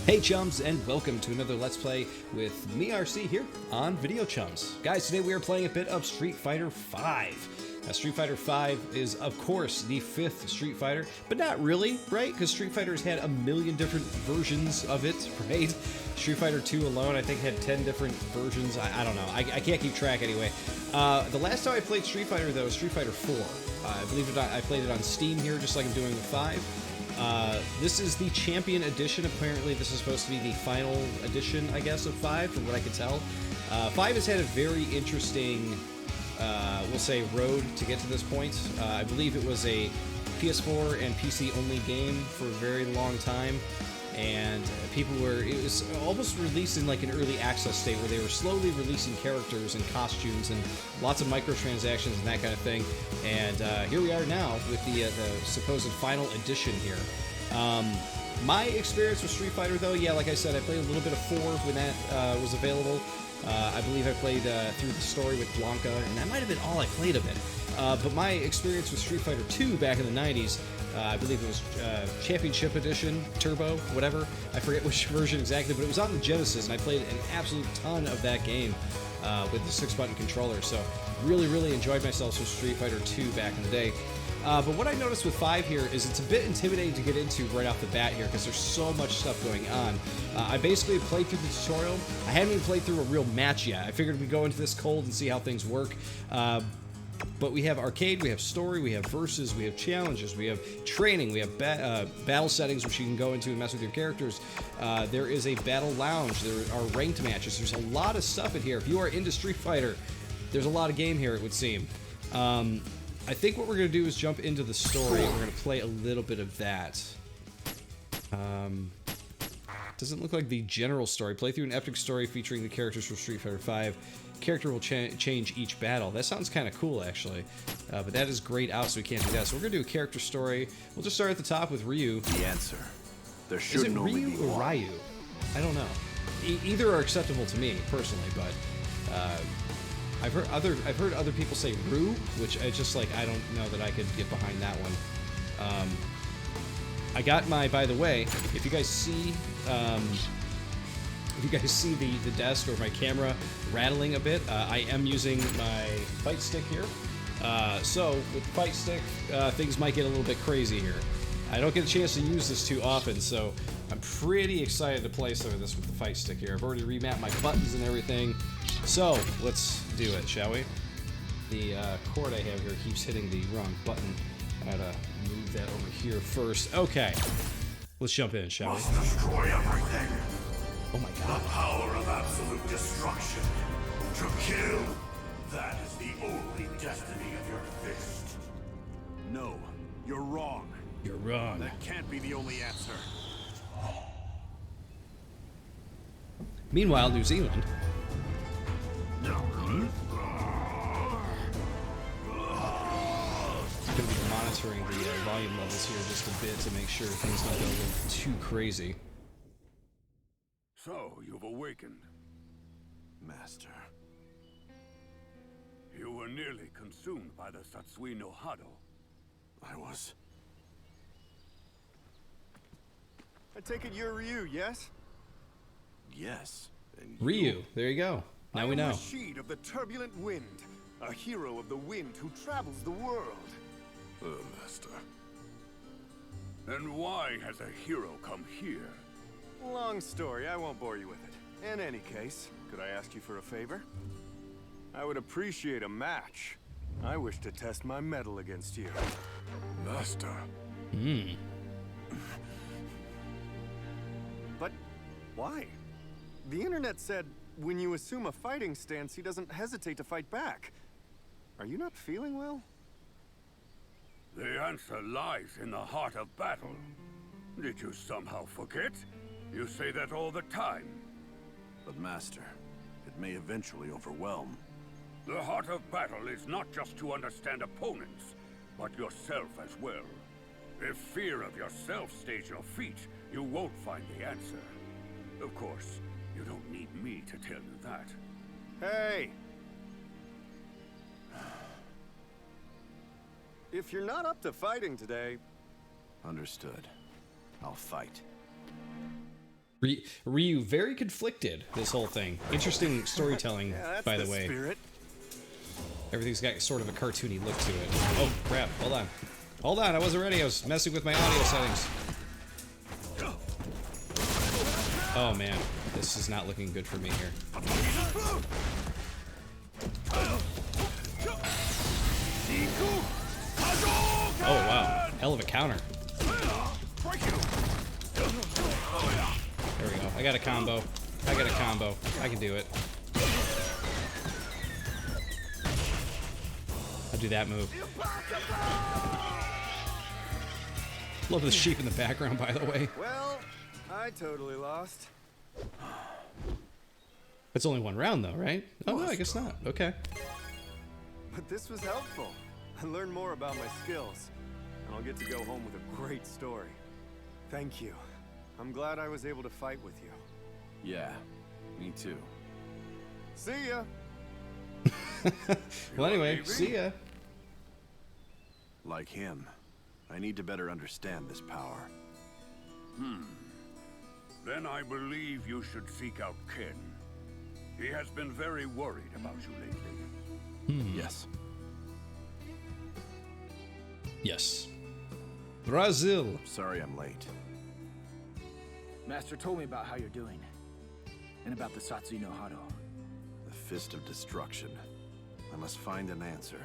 Hey chums, and welcome to another Let's Play with me, RC, here on Video Chums. Guys, today we are playing a bit of Street Fighter V. Now, Street Fighter V is, of course, the fifth Street Fighter, but not really, right? Because Street Fighter has had a million different versions of it, right? Street Fighter 2 alone, I think, had 10 different versions. I don't know. I can't keep track anyway. The last time I played Street Fighter, though, was Street Fighter 4. Believe it or not, I played it on Steam here, just like I'm doing with 5. This is the Champion Edition. Apparently, this is supposed to be the final edition, I guess, of 5, from what I could tell. 5 has had a very interesting, we'll say, road to get to this point. I believe it was a PS4 and PC-only game for a very long time, and it was almost released in like an early access state where they were slowly releasing characters and costumes and lots of microtransactions and that kind of thing. And here we are now with the supposed final edition here. My experience with Street Fighter, though, yeah, like I said, I played a little bit of 4 when that was available. I believe I played through the story with Blanka, and that might have been all I played of it. But my experience with Street Fighter 2 back in the 90s, I believe it was Championship Edition, Turbo, whatever. I forget which version exactly, but it was on the Genesis, and I played an absolute ton of that game with the 6-button controller. So really, really enjoyed myself with Street Fighter 2 back in the day. But what I noticed with 5 here is it's a bit intimidating to get into right off the bat here because there's so much stuff going on. I basically played through the tutorial. I hadn't even played through a real match yet. I figured we'd go into this cold and see how things work. But we have arcade, we have story, we have versus, we have challenges, we have training, we have battle settings which you can go into and mess with your characters. There is a battle lounge, there are ranked matches. There's a lot of stuff in here. If you are into Street Fighter, there's a lot of game here, it would seem. I think what we're going to do is jump into the story. We're going to play a little bit of that. Doesn't look like the general story. Play through an epic story featuring the characters from Street Fighter V. Character will change each battle. That sounds kind of cool, actually. But that is grayed out, so we can't do that. So we're going to do a character story. We'll just start at the top with Ryu. The answer. There should only be Ryu or Ryu? I don't know. Either are acceptable to me, personally, but... I've heard other people say Rue, which I just like, I don't know that I could get behind that one. I got my, by the way, if you guys see the desk or my camera rattling a bit, I am using my fight stick here. So with the fight stick, things might get a little bit crazy here. I don't get a chance to use this too often, so I'm pretty excited to play some of this with the fight stick here. I've already remapped my buttons and everything. So, let's do it, shall we? The cord I have here keeps hitting the wrong button. I gotta move that over here first. Okay. Let's jump in, shall we? Must destroy everything. Oh my god. The power of absolute destruction. To kill. That is the only destiny of your fist. No, you're wrong. You're wrong. That can't be the only answer. Meanwhile, New Zealand. Going to be monitoring the volume levels here just a bit to make sure things don't go too crazy. So, you've awakened. Master. You were nearly consumed by the Satsui no Hado. I was. I take it you're Ryu, yes? Yes. And Ryu, there you go. Now we know. I am Rashid of the turbulent wind, a hero of the wind who travels the world. Master. And why has a hero come here? Long story, I won't bore you with it. In any case, could I ask you for a favor? I would appreciate a match. I wish to test my mettle against you. Master. But why? The internet said when you assume a fighting stance, he doesn't hesitate to fight back. Are you not feeling well? The answer lies in the heart of battle. Did you somehow forget? You say that all the time. But Master, it may eventually overwhelm. The heart of battle is not just to understand opponents, but yourself as well. If fear of yourself stays your feet, you won't find the answer. Of course, you don't need me to tell you that. Hey! If you're not up to fighting today... Understood. I'll fight. Ryu, very conflicted, this whole thing. Interesting storytelling, Yeah, by that's the way. Spirit. Everything's got sort of a cartoony look to it. Oh, crap. Hold on. Hold on, I wasn't ready. I was messing with my audio settings. Oh, man. This is not looking good for me here. Oh, wow. Hell of a counter. There we go. I got a combo. I got a combo. I can do it. I'll do that move. Love the sheep in the background, by the way. Well, I totally lost. It's only one round, though, right? Oh, no, I guess not. Okay. But this was helpful. I learned more about my skills, and I'll get to go home with a great story. Thank you. I'm glad I was able to fight with you. Yeah, me too. See ya! Well, anyway, see ya. Like him, I need to better understand this power. Then I believe you should seek out Ken. He has been very worried about you lately. Yes. Yes. Brazil. Sorry I'm late. Master told me about how you're doing. And about the Satsui no Hado. The Fist of Destruction. I must find an answer.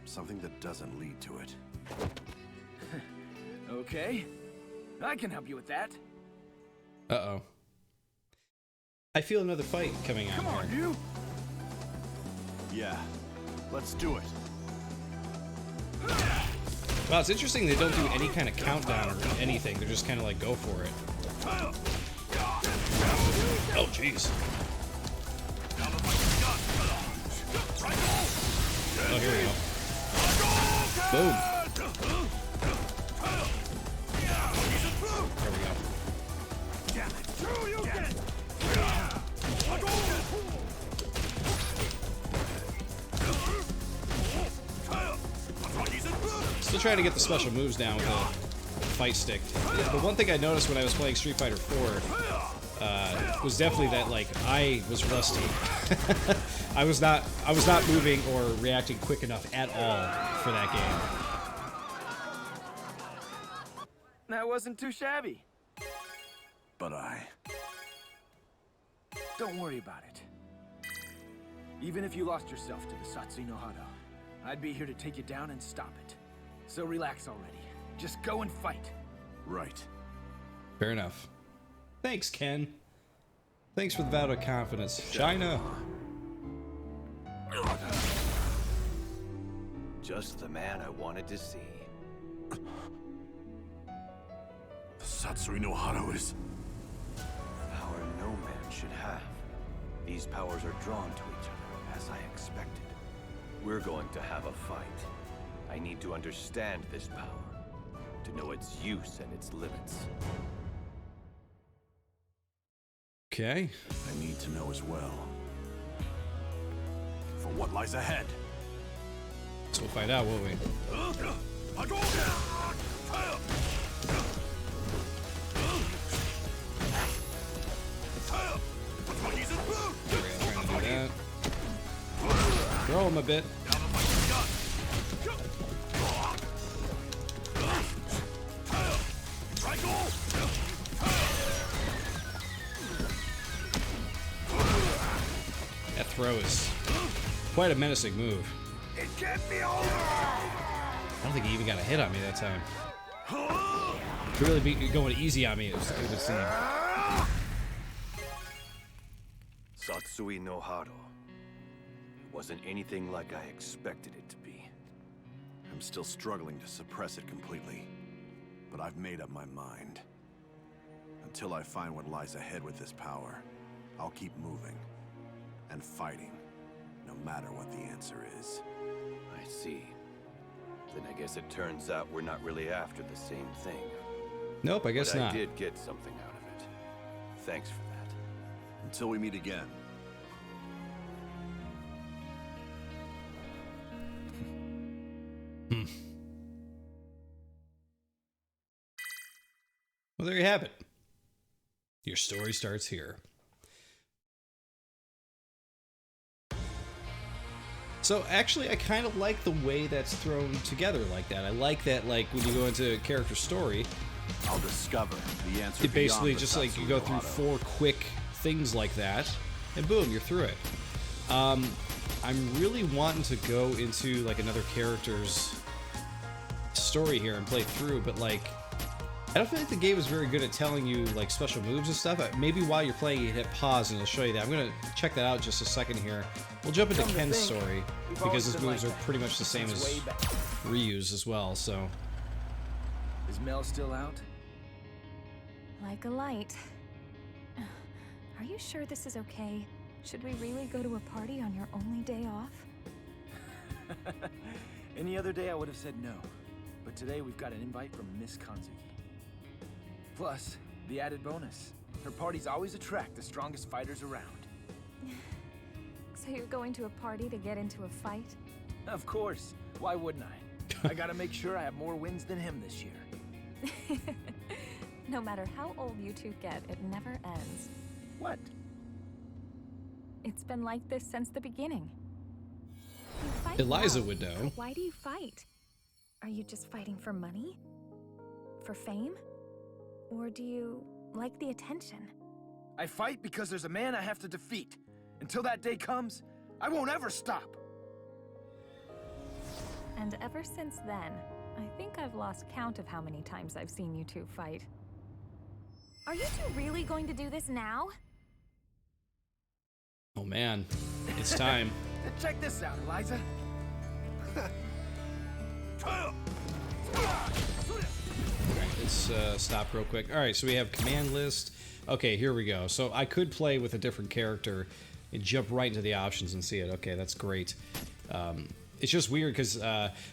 Something that doesn't lead to it. Okay. I can help you with that. Uh-oh. I feel another fight coming on. Come on, here. you! Yeah, let's do it. Wow, it's interesting they don't do any kind of countdown or anything. They're just kind of like, go for it. Oh, jeez. Oh, here we go. Boom. There we go. Still trying to get the special moves down with the fight stick. The one thing I noticed when I was playing Street Fighter 4 was definitely that, like, I was rusty. I was not moving or reacting quick enough at all for that game. That wasn't too shabby. But Don't worry about it. Even if you lost yourself to the Satsui no Hado, I'd be here to take you down and stop it. So relax already. Just go and fight. Right. Fair enough. Thanks, Ken. Thanks for the vote of confidence. China. Just the man I wanted to see. The Satsui no Hado is... Power no man should have. These powers are drawn to each other, as I expected. We're going to have a fight. I need to understand this power, to know its use and its limits. Okay. I need to know as well. For what lies ahead. So we'll find out, won't we? Trying to do that. Throw him a bit. That throw is quite a menacing move. It can't be over! I don't think he even got a hit on me that time. Could really be going easy on me, it would seem. Satsui no Hado. It wasn't anything like I expected it to be. I'm still struggling to suppress it completely. But I've made up my mind. Until I find what lies ahead with this power, I'll keep moving. And fighting, no matter what the answer is. I see. Then I guess it turns out we're not really after the same thing. Nope, I guess But not. I did get something out of it. Thanks for that. Until we meet again. Well, there you have it. Your story starts here. So actually, I kind of like the way that's thrown together like that. I like that, like, when you go into character story, I'll discover the answer. it basically beyond the just, like, you Satsui go no through Hado. 4 quick things like that, and boom, you're through it. I'm really wanting to go into, like, another character's story here and play through, but, like, I don't feel like the game is very good at telling you, like, special moves and stuff. Maybe while you're playing, you hit pause and it'll show you that. I'm going to check that out just a second here. We'll jump into Come to Ken's think, story, we've because always his been moves like are that, pretty much the same since as way back. Ryu's as well, so... Is Mel still out? Like a light. Are you sure this is okay? Should we really go to a party on your only day off? Any other day I would have said no. But today we've got an invite from Miss Kanzuki. Plus, the added bonus. Her parties always attract the strongest fighters around. So you're going to a party to get into a fight? Of course. Why wouldn't I? I gotta make sure I have more wins than him this year. No matter how old you two get, it never ends. What? It's been like this since the beginning. You fight Eliza well, would know. but why do you fight? Are you just fighting for money? For fame? Or do you like the attention? I fight because there's a man I have to defeat. Until that day comes, I won't ever stop. And ever since then, I think I've lost count of how many times I've seen you two fight. Are you two really going to do this now? Oh man, it's time. Check this out, Eliza. Let's stop real quick. All right, so we have command list. Okay, here we go. So I could play with a different character and jump right into the options and see it. Okay, that's great. It's just weird because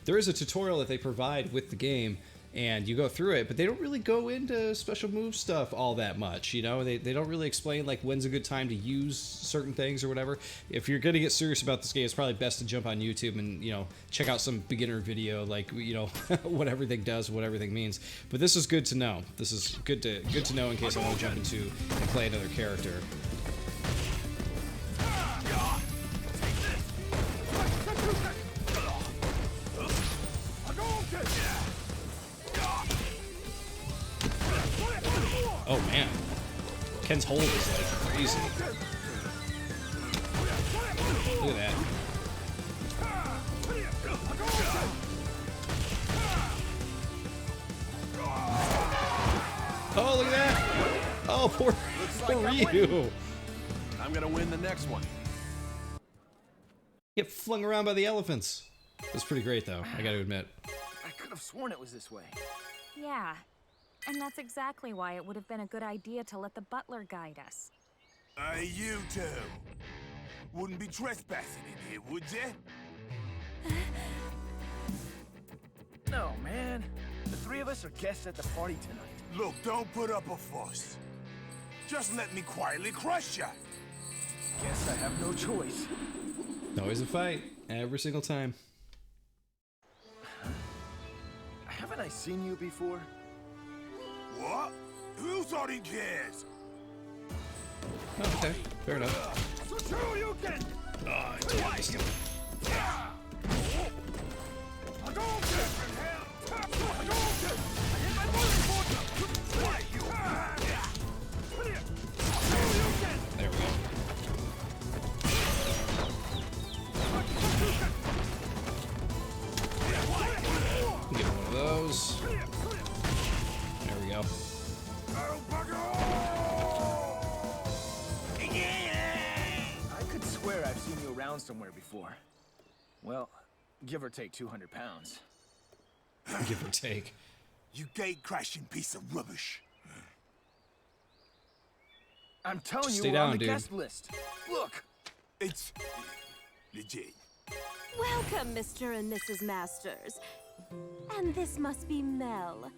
there is a tutorial that they provide with the game, and you go through it, but they don't really go into special move stuff all that much. You know, they don't really explain, like, when's a good time to use certain things or whatever. If you're going to get serious about this game, it's probably best to jump on YouTube and, you know, check out some beginner video, like, you know, what everything does, what everything means. But this is good to know. This is good to know in case I want to jump into and play another character. Oh man, Ken's hold is like crazy. Look at that. Oh, look at that. Oh, poor Ryu. I'm gonna win the next one. Get flung around by the elephants. That's pretty great though, I gotta admit. I could have sworn it was this way. Yeah. And that's exactly why it would have been a good idea to let the butler guide us. Hey, you two. Wouldn't be trespassing in here, would you? No, man. The three of us are guests at the party tonight. Look, don't put up a fuss. Just let me quietly crush ya. Guess I have no choice. Always a fight, every single time. Haven't I seen you before? What? Who thought he cares? Oh, okay, fair enough. So true you can! Oh, I missed him. There we go. Get one of those. There we go. I could swear I've seen you around somewhere before. Well, give or take 200 pounds. Give or take. You gate-crashing piece of rubbish. I'm telling Just you, stay we're on down, the dude. guest list. Look! It's legit. Welcome, Mr. and Mrs. Masters. And this must be Mel.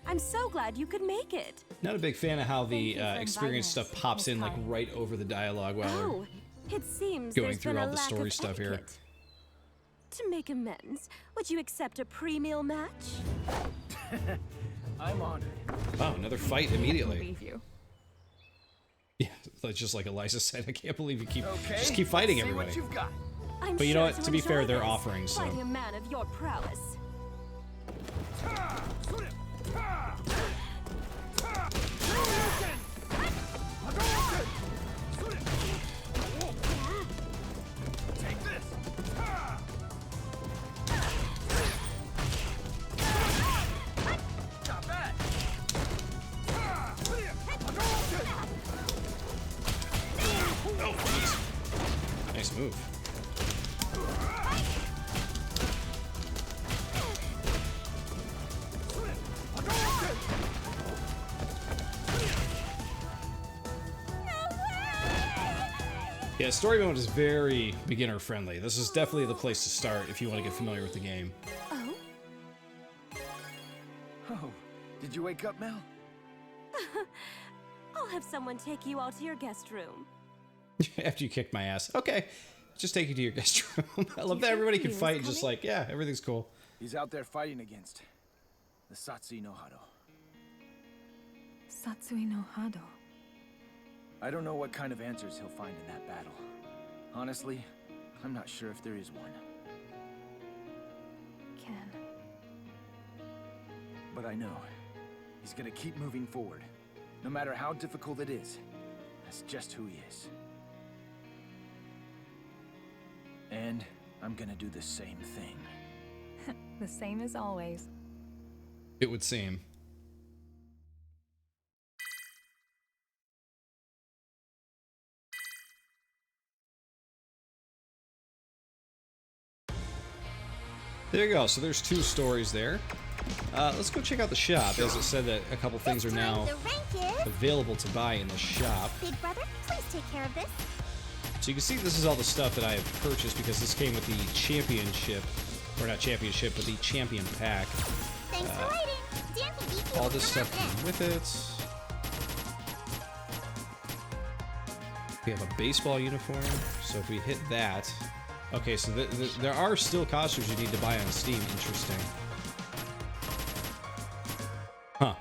I'm so glad you could make it. Not a big fan of how the Thank you for experience inviting stuff us, pops Miss in like Kai. right over the dialogue while we're Oh, it seems going there's through been all a the lack story of stuff here. etiquette. To make amends, would you accept a pre-meal match? I'm honored. Wow, another fight immediately. Believe you. just like Eliza said, I can't believe you Okay, just keep fighting let's see everybody. what you've got. I'm But you know sure what? To be enjoy fair, they're this, offering, so. fighting a man of your prowess. Take this. Not bad. Oh, jeez. Nice move. Yeah, story mode is very beginner friendly. This is definitely the place to start if you want to get familiar with the game. Oh? Oh, did you wake up, Mel? I'll have someone take you all to your guest room. After you kicked my ass. Okay, just take you to your guest room. I love that everybody can fight and just like, yeah, everything's cool. He's out there fighting against the Satsui no Hado. Satsui no Hado. I don't know what kind of answers he'll find in that battle. Honestly, I'm not sure if there is one. Ken. But I know he's gonna keep moving forward, no matter how difficult it is. That's just who he is. And I'm gonna do the same thing. The same as always. It would seem. There you go. So there's 2 stories there. Let's go check out the shop. As it said that a couple things are now available to buy in the shop. Big brother, please take care of this. So you can see this is all the stuff that I have purchased because this came with the championship, or not championship, but the champion pack. Thanks for waiting. Dan can beat you All this up stuff front. came with it. We have a baseball uniform, so if we hit that... Okay, so there are still costumes you need to buy on Steam. Interesting. Huh.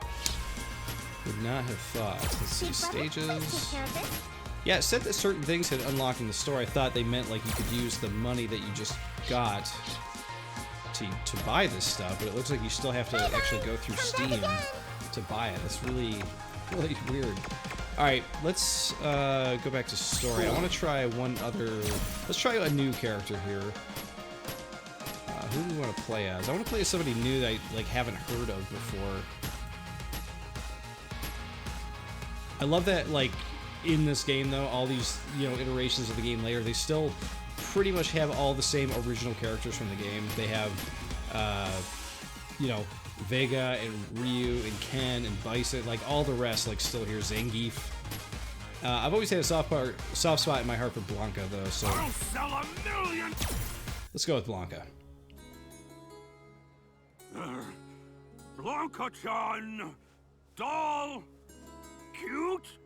Would not have thought. Let's see, Big brother, please take stages... care of this. Yeah, it said that certain things had unlocked in the store. I thought they meant like you could use the money that you just got to buy this stuff, but it looks like you still have to actually go through Steam to buy it. That's really weird. All right, let's go back to story. I want to try one other. Let's try a new character here. Who do we want to play as? I want to play as somebody new that I like haven't heard of before. I love that like in this game though, all these iterations of the game later, they still pretty much have all the same original characters from the game. They have Vega and Ryu and Ken and Bison, like all the rest, like still here. Zangief. I've always had a soft spot in my heart for Blanka though, so I'll sell 1,000,000! let's go with Blanka. Blanka-chan! Doll! Cute?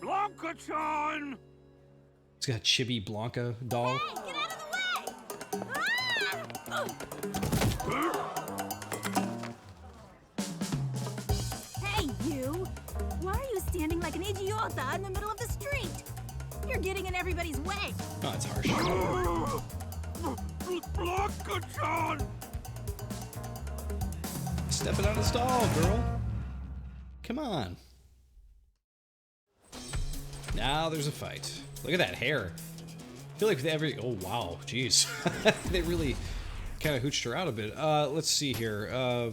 Blanka-chan! It's got a chibi Blanka doll. Hey, get out of the way! Ah! Hey, you! Why are you standing like an idiota in the middle of the street? You're getting in everybody's way. Oh, it's harsh. Blanka-chan! Stepping on his doll, girl. Come on. Now there's a fight. Look at that hair. I feel like with oh wow, jeez. They really kind of hooched her out a bit. Let's see here. We're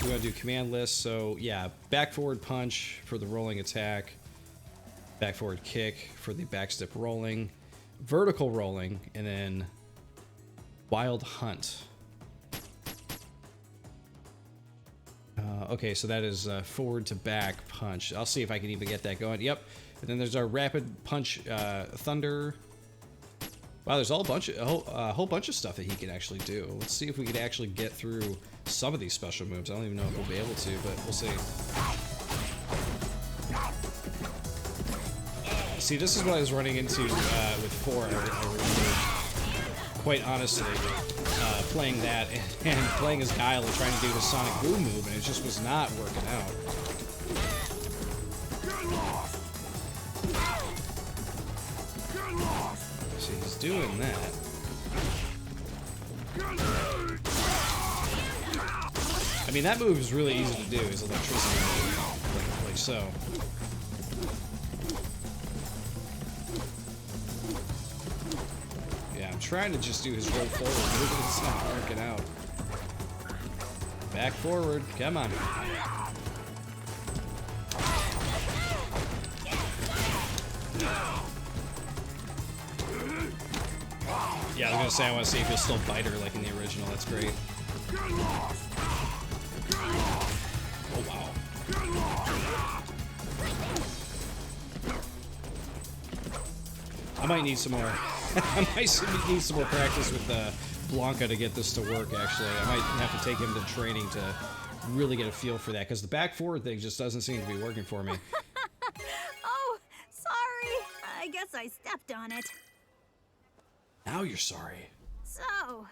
gonna do command list. So yeah, back forward punch for the rolling attack. Back forward kick for the backstep rolling. Vertical rolling, and then wild hunt. Okay, so that is forward to back punch. I'll see if I can even get that going. Yep. And then there's our rapid punch, thunder. Wow, there's a whole bunch of stuff that he can actually do. Let's see if we can actually get through some of these special moves. I don't even know if we'll be able to, but we'll see. See, this is what I was running into with 4. I remember, quite honestly, playing that and playing as Guile and trying to do the Sonic Boom move, and it just was not working out. doing that. I mean, that move is really easy to do. Is electricity move, like so. Yeah, I'm trying to just do his roll forward move, but it's not working out. Back forward, come on. Yeah, I was gonna say I want to see if he'll still bite her like in the original. That's great. Oh wow. I might need some more. I might need some more practice with Blanka to get this to work. Actually, I might have to take him to training to really get a feel for that, because the back forward thing just doesn't seem to be working for me. Oh, sorry. I guess I stepped on it. Now you're sorry. So,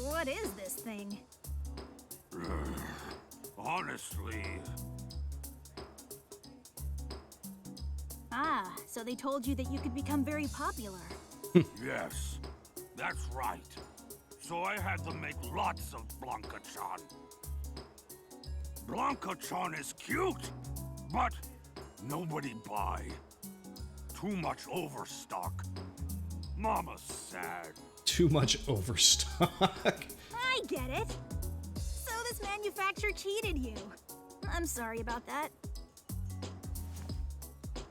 what is this thing? Honestly, Ah, so they told you that you could become very popular. yes, that's right. So I had to make lots of Blanka-chan. Blanka-chan is cute, but nobody buy. Too much overstock. Mama's sad. Too much overstock. I get it. So this manufacturer cheated you. I'm sorry about that.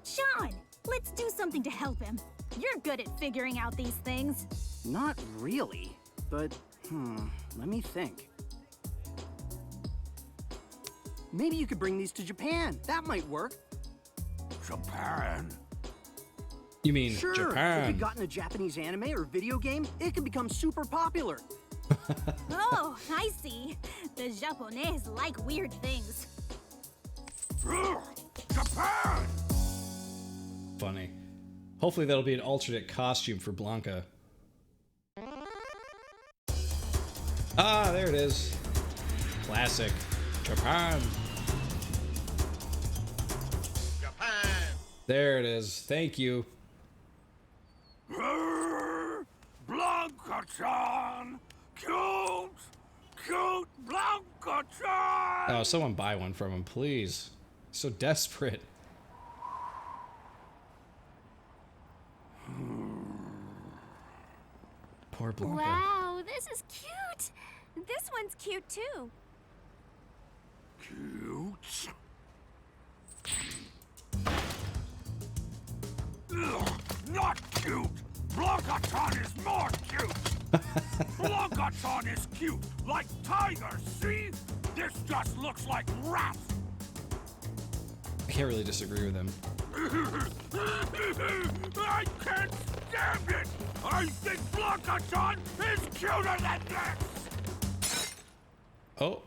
Sean, let's do something to help him. You're good at figuring out these things. Not really, but, let me think. Maybe you could bring these to Japan. That might work. Japan? You mean Sure, Japan? if we got in a Japanese anime or video game, it could become super popular. Oh, I see. The Japanese like weird things. Japan! Funny. Hopefully that'll be an alternate costume for Blanka. Ah, there it is. Classic. Japan. Japan! There it is. Thank you. Blanka-chan! Cute! Cute Blanka-chan! Oh, someone buy one from him, please. So desperate. Poor Blanka. Wow, this is cute. This one's cute too. Cute? Ugh, not cute! Blanka-chan is more cute! Blanka-chan is cute, like tigers, see? This just looks like rats! I can't really disagree with him. I can't stand it! I think Blanka-chan is cuter than this! Oh.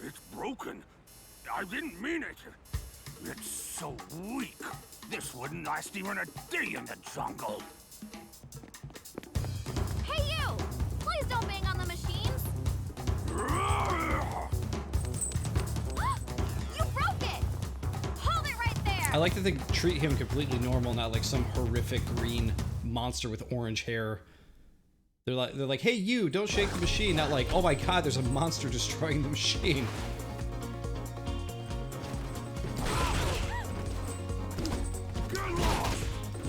It's broken. I didn't mean it. It's so weak. This wouldn't last even a day in the jungle. Hey you! Please don't bang on the machines. You broke it! Hold it right there! I like that they treat him completely normal, not like some horrific green monster with orange hair. They're like, hey you, don't shake the machine. Not like, oh my god, there's a monster destroying the machine.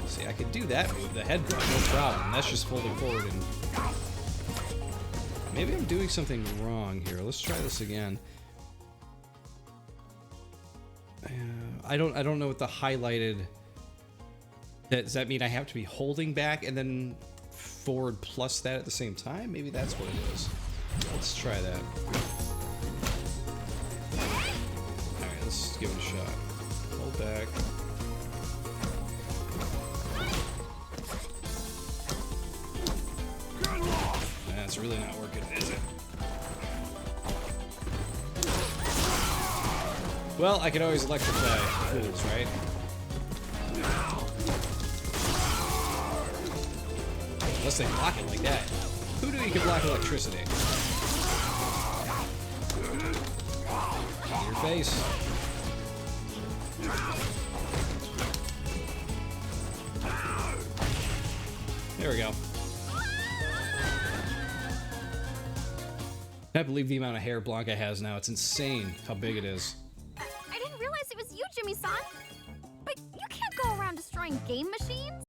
See, I could do that move, the headbutt, no problem. That's just folding forward and... Maybe I'm doing something wrong here. Let's try this again. I don't know what the highlighted... Does that mean I have to be holding back and then forward plus that at the same time? Maybe that's what it is. Let's try that. Alright, let's give it a shot. Hold back. That's really not working, is it? Well, I can always electrify fools, right? Unless they block it like that. Who knew you could block electricity? Your face. There we go. I can't believe the amount of hair Blanka has now. It's insane how big it is. I didn't realize it was you, Jimmy-san. But you can't go around destroying game machines.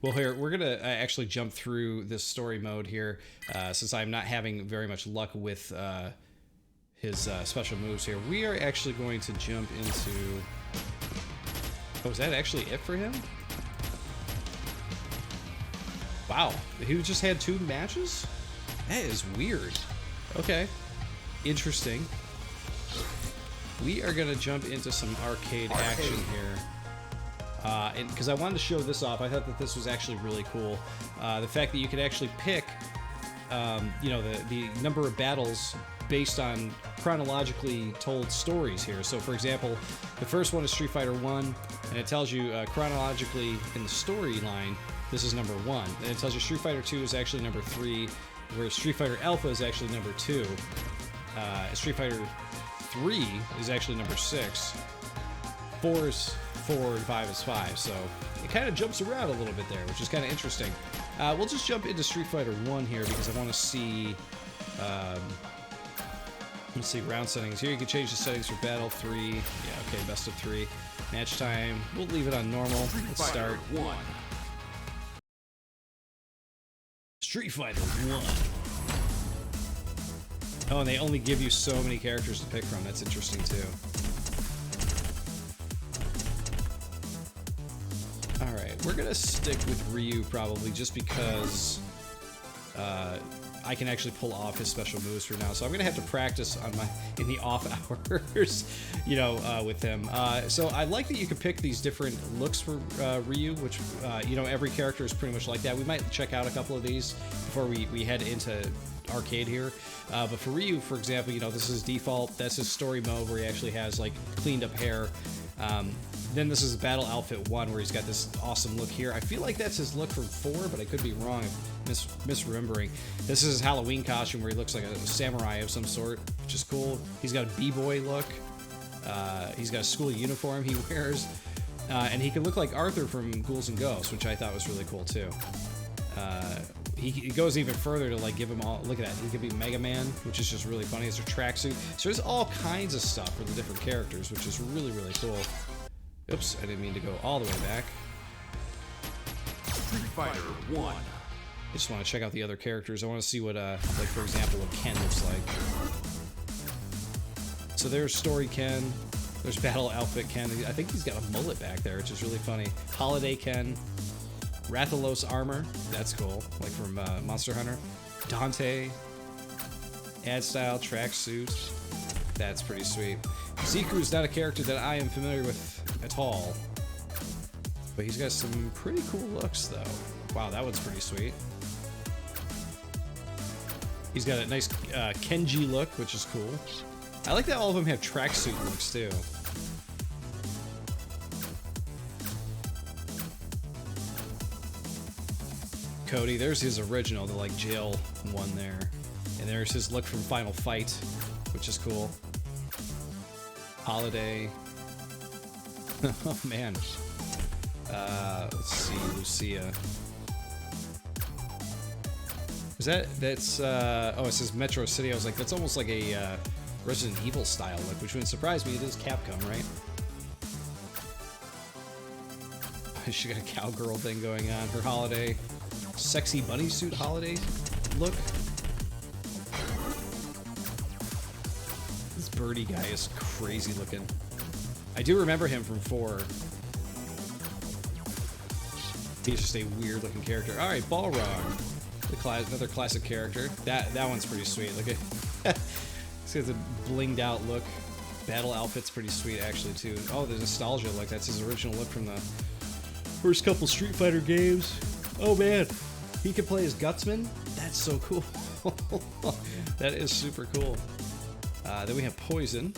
Well, here, we're going to actually jump through this story mode here, since I'm not having very much luck with his special moves here. We are actually going to jump into... Oh, is that actually it for him? Wow, he just had 2 matches? That is weird. Okay, interesting. We are gonna jump into some arcade action here. And because I wanted to show this off, I thought that this was actually really cool. The fact that you could actually pick, you know, the number of battles based on chronologically told stories here. So, for example, the first one is Street Fighter 1, and it tells you chronologically in the storyline, this is number 1. And it tells you Street Fighter 2 is actually number 3, whereas Street Fighter Alpha is actually number 2. Street Fighter 3 is actually number 6. 4 is 4, and 5 is 5. So it kind of jumps around a little bit there, which is kind of interesting. We'll just jump into Street Fighter 1 here because I want to see... let's see, round settings. Here you can change the settings for Battle 3. Yeah, okay, best of 3. Match time. We'll leave it on normal. Let's start. 1. Street Fighter 1. Oh, and they only give you so many characters to pick from. That's interesting, too. Alright, we're gonna stick with Ryu, probably, just because I can actually pull off his special moves for now. So I'm gonna have to practice on in the off hours, you know, with him. So I like that you can pick these different looks for Ryu, which, you know, every character is pretty much like that. We might check out a couple of these before we head into arcade here. But for Ryu, for example, you know, this is default. That's his story mode where he actually has, like, cleaned up hair. Then this is Battle Outfit 1 where he's got this awesome look here. I feel like that's his look from 4, but I could be wrong, misremembering. This is his Halloween costume where he looks like a samurai of some sort, which is cool. He's got a b-boy look. He's got a school uniform he wears. And he can look like Arthur from Ghouls and Ghosts, which I thought was really cool too. He goes even further to like give him all, look at that, he could be Mega Man, which is just really funny. It's a tracksuit. So there's all kinds of stuff for the different characters, which is really, really cool. Oops, I didn't mean to go all the way back. Street Fighter 1. I just want to check out the other characters. I want to see what, like for example, what Ken looks like. So there's Story Ken. There's Battle Outfit Ken. I think he's got a mullet back there, which is really funny. Holiday Ken. Rathalos armor. That's cool. Like from Monster Hunter. Dante. Ad style tracksuit. That's pretty sweet. Ziku is not a character that I am familiar with at all. But he's got some pretty cool looks, though. Wow, that one's pretty sweet. He's got a nice Kenji look, which is cool. I like that all of them have tracksuit looks, too. Cody, there's his original, the like jail one there. And there's his look from Final Fight, which is cool. Holiday. Oh man. Let's see, Lucia. Is that's oh, it says Metro City. I was like, that's almost like a Resident Evil style look, which wouldn't surprise me. It is Capcom, right? She got a cowgirl thing going on. Her holiday. Sexy bunny suit holiday look. This birdie guy is crazy looking. I do remember him from 4. He's just a weird looking character. Alright, Balrog. Another classic character. That one's pretty sweet. Look at he's got the blinged out look. Battle outfit's pretty sweet actually too. Oh, the nostalgia look. That's his original look from the first couple Street Fighter games. Oh man, he can play as Gutsman? That's so cool. That is super cool. Then we have Poison.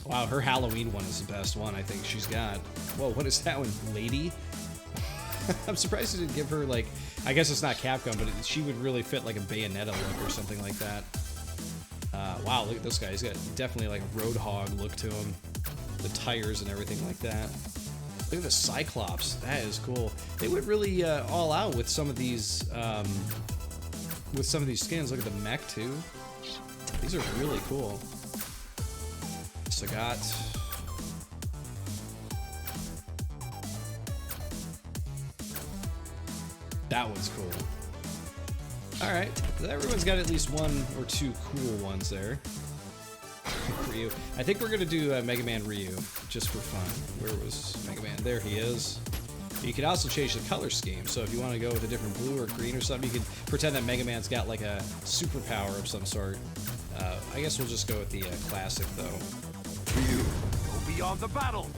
Wow, her Halloween one is the best one I think she's got. Whoa, what is that one? Lady? I'm surprised it didn't give her, like, I guess it's not Capcom, but she would really fit like a Bayonetta look or something like that. Wow, look at this guy. He's got definitely like a Roadhog look to him. The tires and everything like that. Look at the Cyclops. That is cool. They went really all out with some of these skins. Look at the mech too. These are really cool. Sagat. That one's cool. Alright, everyone's got at least one or two cool ones there. Ryu. I think we're gonna do Mega Man Ryu, just for fun. Where was Mega Man? There he is. You can also change the color scheme, so if you want to go with a different blue or green or something, you can pretend that Mega Man's got like a superpower of some sort. I guess we'll just go with the classic, though. Ryu, go beyond the battle!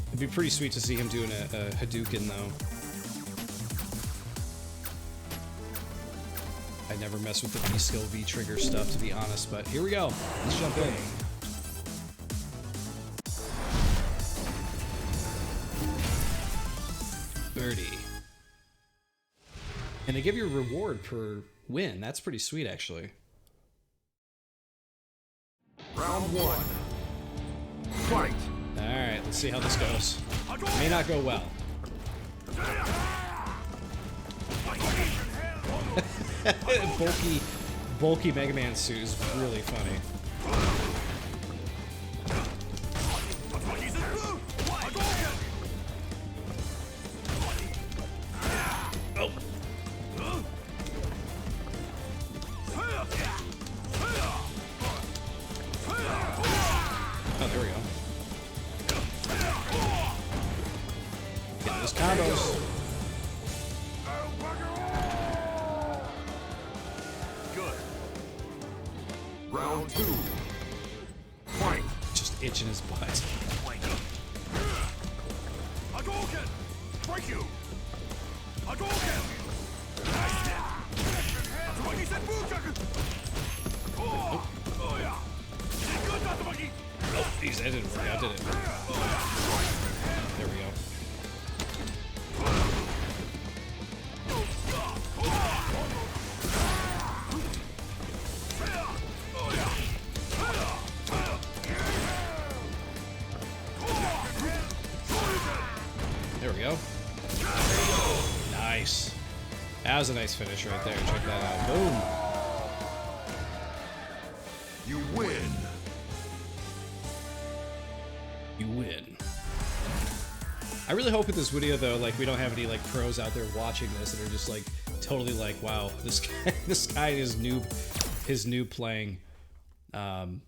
It'd be pretty sweet to see him doing a Hadouken, though. I never mess with the V-skill, V-trigger stuff, to be honest, but here we go. Let's jump in. And they give you a reward per win. That's pretty sweet, actually. Round one. Fight! Alright, let's see how this goes. May not go well. bulky Mega Man suit is really funny. Oh. Oh, there we go. Get those combos. Round two. Fight! Just itching his butt. Hadouken! Break you! Hadouken! Oh, geez, that didn't work out, did it? There we go. There we go. Nice. That was a nice finish right there. Check that out. Boom. You win. You win. I really hope with this video though, like we don't have any like pros out there watching this that are just like totally like, wow, this guy is noob playing. I'm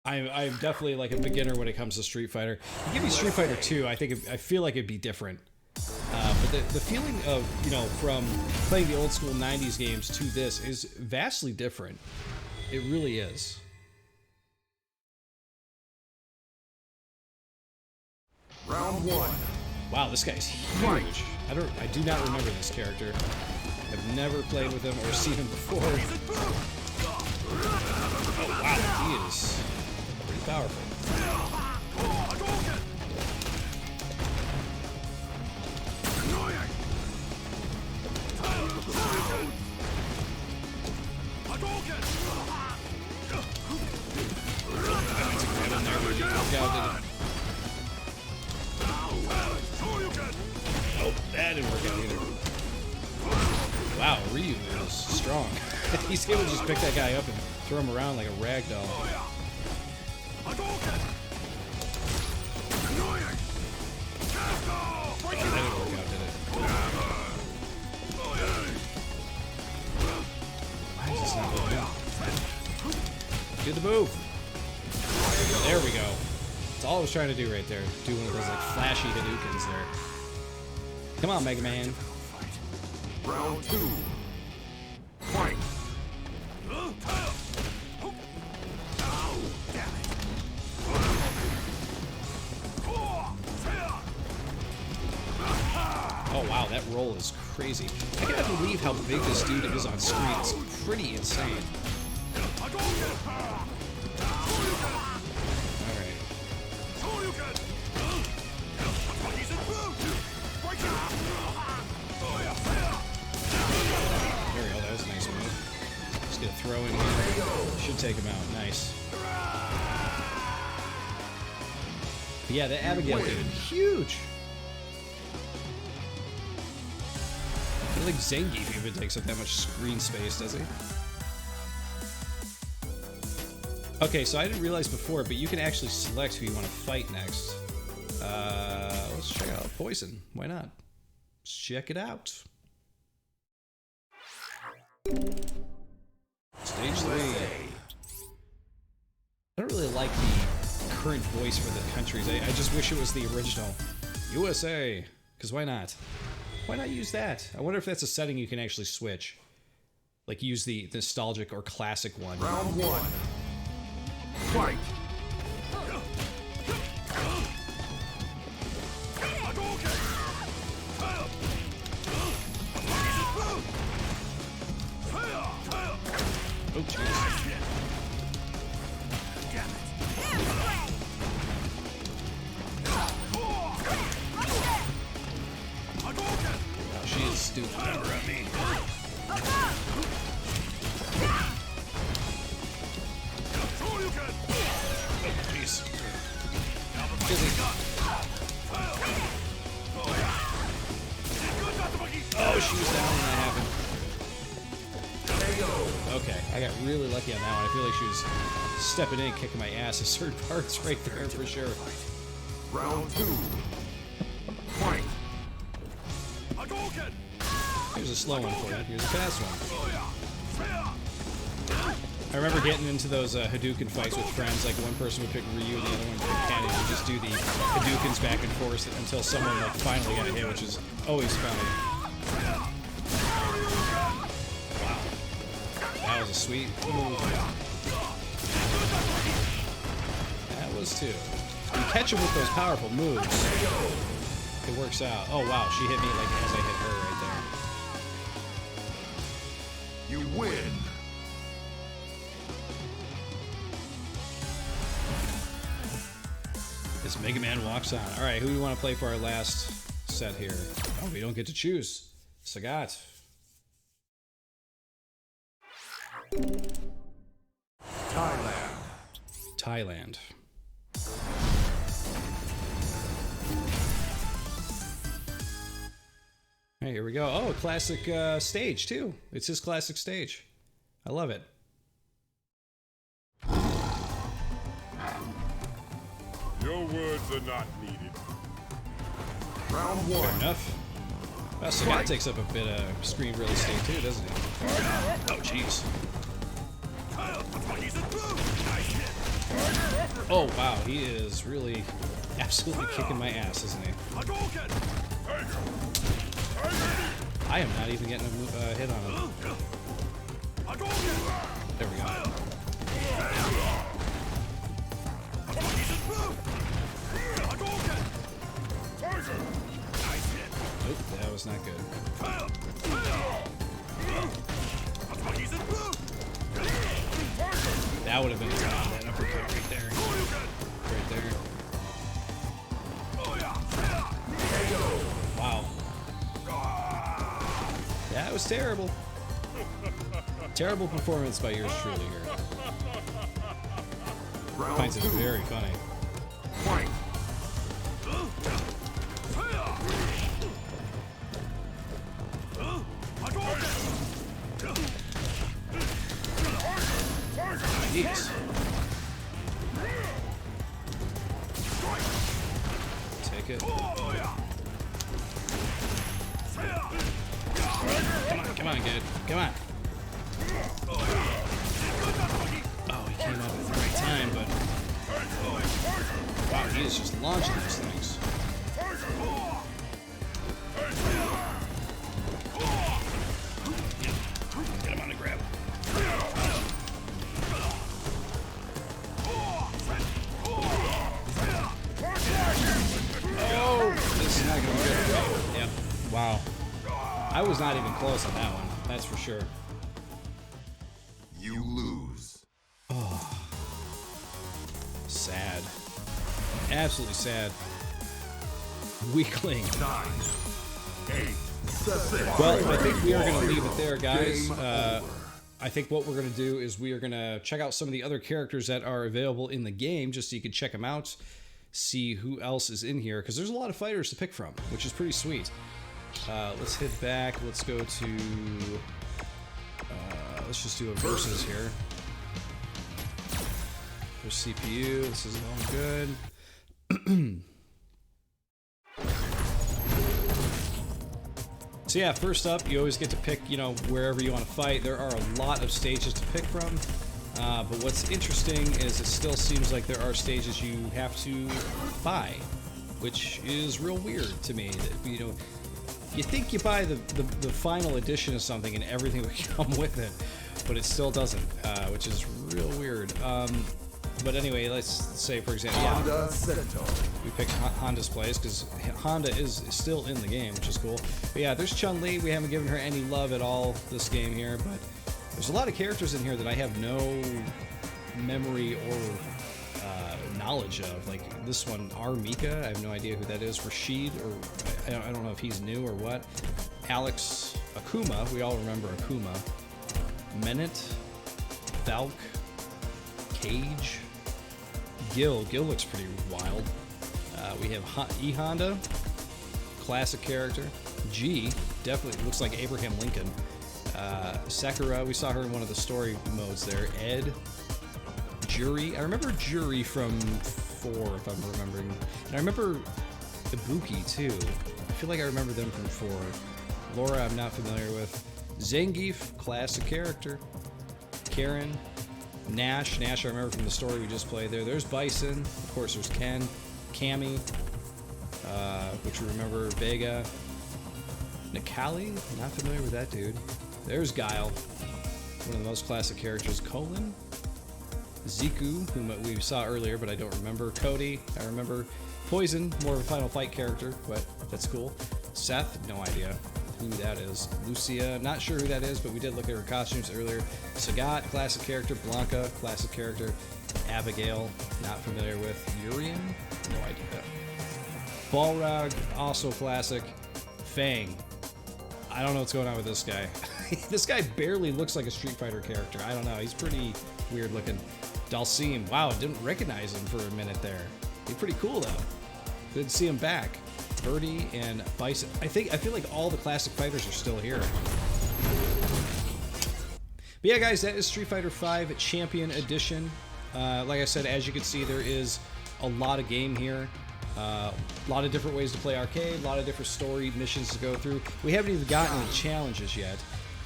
definitely like a beginner when it comes to Street Fighter. You give me Street Fighter 2, I feel like it'd be different. But the feeling of, you know, from playing the old school 90s games to this is vastly different. It really is. Round one. Wow, this guy's huge. I do not remember this character. I've never played with him or seen him before. Oh wow, he is pretty powerful. Oh, that didn't work out either. Wow, Ryu is strong. He's able to just pick that guy up and throw him around like a rag doll. Oh, that didn't work out, did it? Why is this not moving out? Do the move. There we go. That's all I was trying to do right there. Do one of those like flashy Hadoukens there. Come on, Mega Man. Round two. Fight! Oh wow, that roll is crazy. I cannot believe how big this dude is on screen. It's pretty insane. Alright. There we go, that was a nice move. Just should take him out. Nice. But yeah, that Abigail dude, huge. I feel like Zangief even takes up that much screen space, does he? Okay, so I didn't realize before, but you can actually select who you want to fight next. Let's check out Poison. Why not? Let's check it out. Stage 3. I don't really like the current voice for the countries. I just wish it was the original. USA. Because why not? Why not use that? I wonder if that's a setting you can actually switch. Like use the nostalgic or classic one. Round 1. Fight! Oh, jeez. Oh, she is stupid. Never at me. Oh, jeez. Oh, she was down when that happened. Okay, I got really lucky on that one. I feel like she was stepping in, kicking my ass at certain parts right there for sure. Round 2. Fight! Here's a slow one for you. Here's a fast one. I remember getting into those Hadouken fights with friends. Like one person would pick Ryu and the other one would pick Ken, and you just do the Hadoukens back and forth until someone like finally got hit, which is always funny. That was a sweet move. That was too. You catch him with those powerful moves. It works out. Oh wow, she hit me like as I hit her right there. You win! As Mega Man walks on. Alright, who do we want to play for our last set here? Oh, we don't get to choose. Sagat. Thailand. Hey, here we go. Oh, a classic stage, too. It's his classic stage. I love it. Your words are not needed. Round 1. Fair enough. Well, Sagat takes up a bit of screen real estate, too, doesn't he? Oh, jeez. Oh, wow. He is really absolutely kicking my ass, isn't he? I am not even getting a hit on him. There we go. Nope, that was not good. That would have been that uppercut right there. Right there. Wow. That was terrible. Terrible performance by yours truly here. Finds it very funny. Jeez. Take it. Come on, kid. Come on. Oh, he came up at the right time, but... Wow, he is just launching these things. Get him on the grab. Oh, this is not going to be good. Yep. Wow. I was not even close on that one. That's for sure. You lose. Oh. Sad. Absolutely sad. Weakling. 9, 8, 7. Well, I think we are going to leave it there, guys. I think what we're going to do is we are going to check out some of the other characters that are available in the game, just so you can check them out, see who else is in here, because there's a lot of fighters to pick from, which is pretty sweet. Let's head back. Let's go to... let's just do a versus here. There's CPU. This is all good. So yeah, first up, you always get to pick, you know, wherever you want to fight. There are a lot of stages to pick from, but what's interesting is it still seems like there are stages you have to buy, which is real weird to me. That, you know, you think you buy the final edition of something and everything would come with it, but it still doesn't, which is real weird. But anyway, let's say, for example, yeah, we picked Honda's place because Honda is still in the game, which is cool. But yeah, there's Chun-Li. We haven't given her any love at all this game here, but there's a lot of characters in here that I have no memory or knowledge of. Like this one, Mika, I have no idea who that is. Rashid, or I don't know if he's new or what. Alex Akuma, we all remember Akuma. Menet, Valk, Cage, Gil looks pretty wild. We have E Honda, classic character. G definitely looks like Abraham Lincoln. Sakura, we saw her in one of the story modes there. Ed, Jury, I remember Jury from 4, if I'm remembering. And I remember Ibuki too. I feel like I remember them from 4. Laura, I'm not familiar with. Zangief, classic character. Karen, Nash, I remember from the story we just played there. There's Bison, of course there's Ken, Cammy, which we remember, Vega, Nikali, not familiar with that dude. There's Guile, one of the most classic characters. Colin, Ziku, whom we saw earlier but I don't remember. Cody, I remember. Poison, more of a Final Fight character, but that's cool. Seth, no idea who that is. Lucia, not sure who that is, but we did look at her costumes earlier. Sagat, classic character. Blanka, classic character. Abigail, not familiar with. Urian, no idea. Balrog, also classic. Fang, I don't know what's going on with this guy. This guy barely looks like a Street Fighter character. I don't know, he's pretty weird looking. Dalsim, wow, didn't recognize him for a minute there. He's pretty cool though. Good to see him back. Birdie and Bison. I feel like all the classic fighters are still here. But yeah, guys, that is Street Fighter V Champion Edition. Like I said, as you can see, there is a lot of game here. A lot of different ways to play arcade, a lot of different story missions to go through. We haven't even gotten the challenges yet.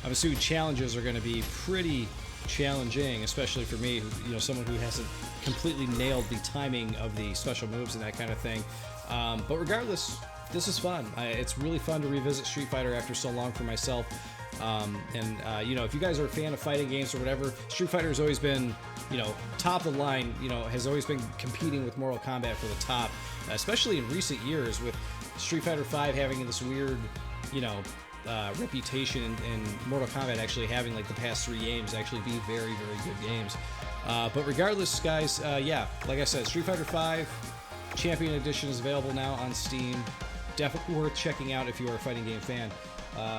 I'm assuming challenges are going to be pretty challenging, especially for me, you know, someone who hasn't completely nailed the timing of the special moves and that kind of thing. But regardless, this is fun. It's really fun to revisit Street Fighter after so long for myself. You know, if you guys are a fan of fighting games or whatever, Street Fighter has always been, you know, top of the line, you know, has always been competing with Mortal Kombat for the top, especially in recent years with Street Fighter V having this weird, you know, reputation and Mortal Kombat actually having like the past 3 games actually be very, very good games. But regardless, guys, yeah, like I said, Street Fighter V Champion Edition is available now on Steam. Definitely worth checking out if you are a fighting game fan.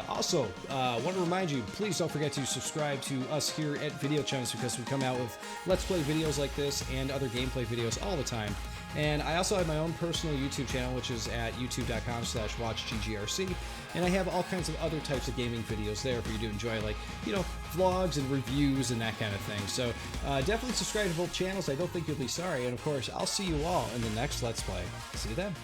Also, want to remind you, please don't forget to subscribe to us here at Video Chums, because we come out with Let's Play videos like this and other gameplay videos all the time. And I also have my own personal YouTube channel, which is at youtube.com/watchggrc. And I have all kinds of other types of gaming videos there for you to enjoy, like, you know, vlogs and reviews and that kind of thing. So definitely subscribe to both channels. I don't think you'll be sorry. And of course, I'll see you all in the next Let's Play. See you then.